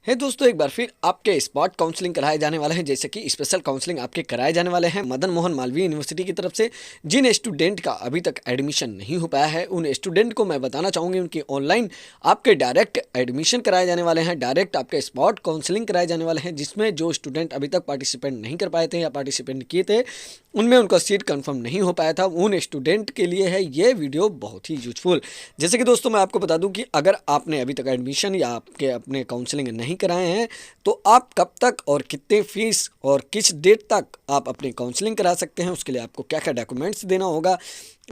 है दोस्तों, एक बार फिर आपके स्पॉट काउंसलिंग कराए जाने वाले हैं। जैसे कि स्पेशल काउंसलिंग आपके कराए जाने वाले हैं मदन मोहन मालवीय यूनिवर्सिटी की तरफ से। जिन स्टूडेंट का अभी तक एडमिशन नहीं हो पाया है उन स्टूडेंट को मैं बताना चाहूँगी उनकी ऑनलाइन आपके डायरेक्ट एडमिशन कराए जाने वाले हैं, डायरेक्ट आपके स्पॉट काउंसलिंग कराए जाने वाले हैं, जिसमें जो स्टूडेंट अभी तक पार्टिसिपेट नहीं कर पाए थे या पार्टिसिपेट किए थे उनमें उनका सीट कंफर्म नहीं हो पाया था, उन स्टूडेंट के लिए है ये वीडियो बहुत ही यूजफुल। जैसे कि दोस्तों मैं आपको बता दूं कि अगर आपने अभी तक एडमिशन या आपके अपने काउंसलिंग नहीं कराए हैं तो आप कब तक और कितने फीस और किस डेट तक आप अपनी काउंसलिंग करा सकते हैं, उसके लिए आपको क्या क्या डॉक्यूमेंट्स देना होगा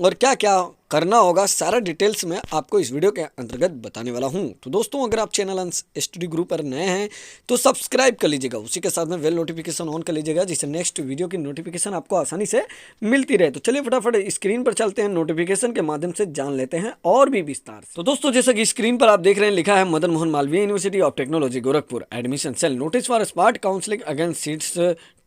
और क्या क्या करना होगा, सारा डिटेल्स में आपको इस वीडियो के अंतर्गत बताने वाला हूं। तो दोस्तों अगर आप चैनल अंश स्टडी ग्रुप पर नए हैं तो सब्सक्राइब कर लीजिएगा, उसी के साथ में बेल नोटिफिकेशन ऑन कर लीजिएगा जिससे नेक्स्ट वीडियो की नोटिफिकेशन आपको आसानी से मिलती रहे। तो चलिए फटाफट स्क्रीन पर चलते हैं, नोटिफिकेशन के माध्यम से जान लेते हैं और भी विस्तार से। तो दोस्तों जैसा कि स्क्रीन पर आप देख रहे हैं लिखा है Madan Mohan Malviya university of technology Gorakhpur admission cell notice for spot counselling against seats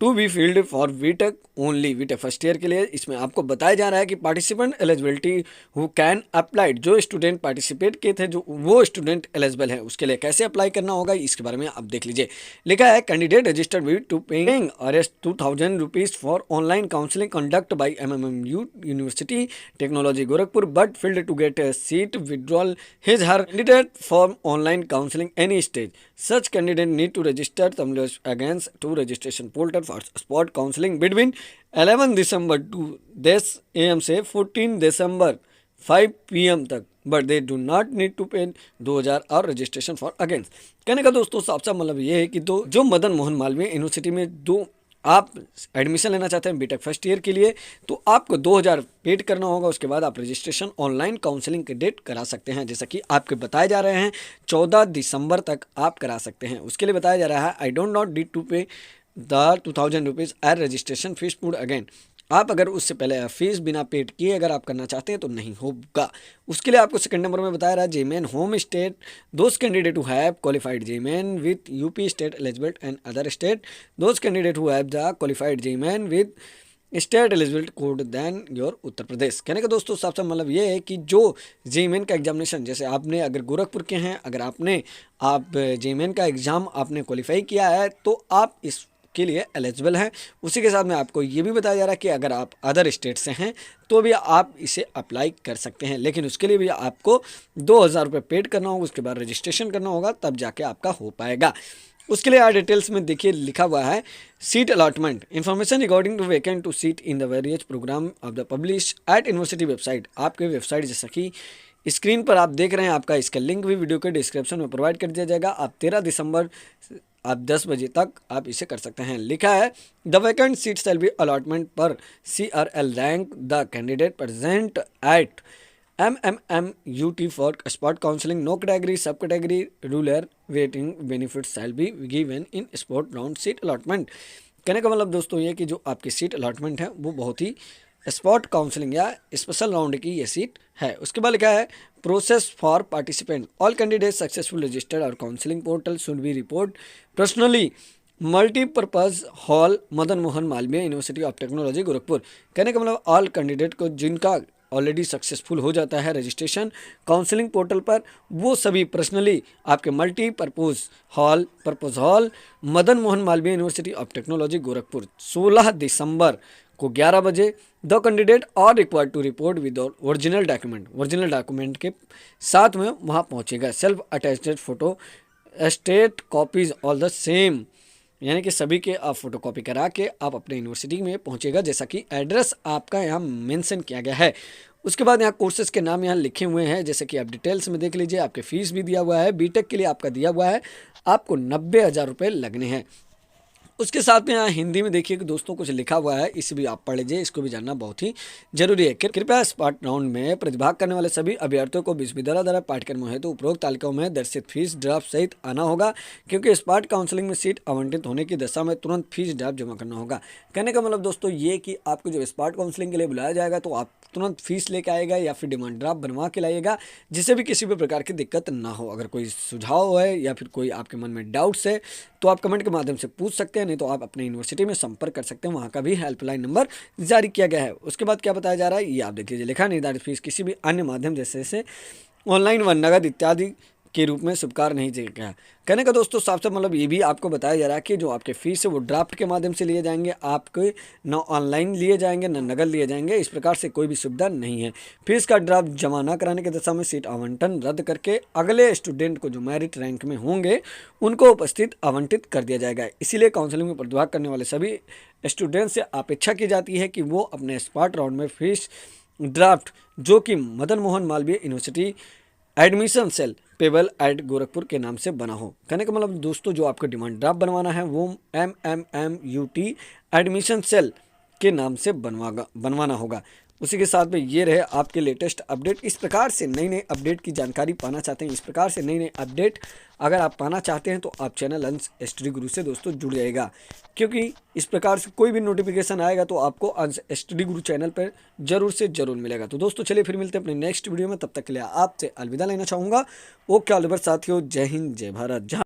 to be filled for BTech only, BTech first year के लिए। इसमें आपको बताया जा रहा है कि participant eligibility who can applied, जो स्टूडेंट पार्टिसिपेट किए थे जो वो स्टूडेंट एलिजिबल है उसके लिए कैसे अप्लाई करना होगा इसके बारे में आप देख लीजिए। लिखा है candidate registered with to paying earnest 2000 rupees for online counselling conduct by MMU university technology Gorakhpur but filled to get a seat withdrawal his her candidate from online counseling any stage. Such candidate need to register themselves against to registration portal for spot counseling between 11 December to 10 AM से 14 दिसंबर 5 PM तक, but they do not need to pay 2000 और registration for against. कहने का दोस्तों साफ साफ मतलब ये है कि जो मदन मोहन मालवीय यूनिवर्सिटी में दो आप एडमिशन लेना चाहते हैं बीटेक फर्स्ट ईयर के लिए तो आपको 2000 पेड करना होगा, उसके बाद आप रजिस्ट्रेशन ऑनलाइन काउंसलिंग के डेट करा सकते हैं। जैसा कि आपके बताए जा रहे हैं 14 दिसंबर तक आप करा सकते हैं। उसके लिए बताया जा रहा है I don't not need to pay the 2000 rupees as registration fees put again. आप अगर उससे पहले फीस बिना पेड किए अगर आप करना चाहते हैं तो नहीं होगा। उसके लिए आपको सेकंड नंबर में बताया रहा है JEE Main home state those candidate who have qualified JEE Main with UP state eligibility and other state those candidate who have the qualified JEE Main with state eligibility code then your Uttar Pradesh. कहने का दोस्तों सबसे मतलब ये है कि जो जेमेन का एग्जामिनेशन, जैसे आपने अगर गोरखपुर के हैं, अगर आप जेमेन का एग्ज़ाम आपने क्वालिफाई किया है तो आप इस के लिए एलिजिबल हैं। उसी के साथ में आपको ये भी बताया जा रहा है कि अगर आप अदर स्टेट से हैं तो भी आप इसे अप्लाई कर सकते हैं, लेकिन उसके लिए भी आपको 2000 रुपये पेड करना होगा, उसके बाद रजिस्ट्रेशन करना होगा, तब जाके आपका हो पाएगा। उसके लिए डिटेल्स में देखिए लिखा हुआ है seat allotment information regarding to vacant to seat in the various program of the publish at university website. आपके वेबसाइट जैसा कि स्क्रीन पर आप देख रहे हैं, आपका इसका लिंक भी वीडियो के डिस्क्रिप्शन में प्रोवाइड कर दिया जाएगा। आप 13 दिसंबर आप 10 बजे तक आप इसे कर सकते हैं। लिखा है the vacant seat shall be allotment per CRL rank the candidate present at MMUT for spot counselling no category sub category rural weighting benefits shall be given in spot round seat allotment. कहने का मतलब दोस्तों ये कि जो आपकी seat allotment है वो बहुत ही स्पॉट काउंसलिंग या स्पेशल राउंड की ये सीट है। उसके बाद लिखा है process for participant all candidate successful registered और counselling portal should be report personally multipurpose hall Madan Mohan Malviya university of technology Gorakhpur. कहने का मतलब ऑल कैंडिडेट को जिनका ऑलरेडी सक्सेसफुल हो जाता है रजिस्ट्रेशन काउंसलिंग पोर्टल पर, वो सभी पर्सनली आपके purpose hall Madan Mohan Malviya university of technology Gorakhpur 16 दिसंबर को 11 बजे the candidate are required to report with original document के साथ में वहाँ पहुँचेगा। Self attached photostat copies all the same, यानी कि सभी के आप फोटो कॉपी करा के आप अपने यूनिवर्सिटी में पहुँचेगा, जैसा कि एड्रेस आपका यहाँ मेंशन किया गया है। उसके बाद यहाँ कोर्सेज के नाम यहाँ लिखे हुए हैं, जैसे कि आप डिटेल्स में देख लीजिए। आपके फीस भी दिया हुआ है, बीटेक के लिए आपका दिया हुआ है आपको 90,000 रुपये लगने हैं। उसके साथ में यहाँ हिंदी में देखिए कि दोस्तों कुछ लिखा हुआ है, इसे भी आप पढ़ लीजिए, इसको भी जानना बहुत ही जरूरी है। कृपया स्पॉट राउंड में प्रतिभाग करने वाले सभी अभ्यर्थियों को विश्वविद्यालय द्वारा पाठ्यक्रम हेतु उपरोक्त तालिकाओं में दर्शित फीस ड्राफ्ट सहित आना होगा, क्योंकि स्पॉट काउंसलिंग में सीट आवंटित होने की दशा में तुरंत फीस ड्राफ्ट जमा करना होगा। कहने का मतलब दोस्तों ये कि आपको जब स्पॉट काउंसलिंग के लिए बुलाया जाएगा तो आप तुरंत फीस लेके आएगा या फिर डिमांड ड्राफ्ट बनवा के लाइएगा, जिससे भी किसी भी प्रकार की दिक्कत ना हो। अगर कोई सुझाव है या फिर कोई आपके मन में डाउट्स है तो आप कमेंट के माध्यम से पूछ सकते हैं, नहीं तो आप अपने यूनिवर्सिटी में संपर्क कर सकते हैं, वहाँ का भी हेल्पलाइन नंबर जारी किया गया है। उसके बाद क्या बताया जा रहा है ये आप देख लीजिए। लिखा निर्धारित फीस किसी भी अन्य माध्यम जैसे ऑनलाइन व नगद इत्यादि के रूप में स्वीकार नहीं किया। कहने का दोस्तों साफ साफ मतलब ये भी आपको बताया जा रहा है कि जो आपके फीस है वो ड्राफ्ट के माध्यम से लिए जाएंगे, आपके न ऑनलाइन लिए जाएंगे न नगद लिए जाएंगे, इस प्रकार से कोई भी सुविधा नहीं है। फीस का ड्राफ्ट जमा न कराने की दशा में सीट आवंटन रद्द करके अगले स्टूडेंट को जो मेरिट रैंक में होंगे उनको उपस्थित आवंटित कर दिया जाएगा। इसीलिए काउंसलिंग में प्रतिभाग करने वाले सभी स्टूडेंट से अपेक्षा की जाती है कि वो अपने स्पॉट राउंड में फीस ड्राफ्ट जो कि Madan Mohan Malviya university admission cell payable at Gorakhpur के नाम से बना हो। कहने का मतलब दोस्तों जो आपको डिमांड ड्राफ्ट बनवाना है वो MMMUT एडमिशन सेल के नाम से बनवाना होगा। उसी के साथ में ये रहे आपके लेटेस्ट अपडेट। इस प्रकार से नई नई अपडेट की जानकारी पाना चाहते हैं, इस प्रकार से नई नई अपडेट अगर आप पाना चाहते हैं तो आप चैनल अंश स्टडी गुरु से दोस्तों जुड़ जाएगा, क्योंकि इस प्रकार से कोई भी नोटिफिकेशन आएगा तो आपको अंश स्टडी गुरु चैनल पर जरूर से जरूर मिलेगा। तो दोस्तों चलिए फिर मिलते हैं अपने नेक्स्ट वीडियो में, तब तक के लिए आपसे अलविदा लेना चाहूँगा। ओके ऑल द बेस्ट साथियों, जय हिंद जय भारत।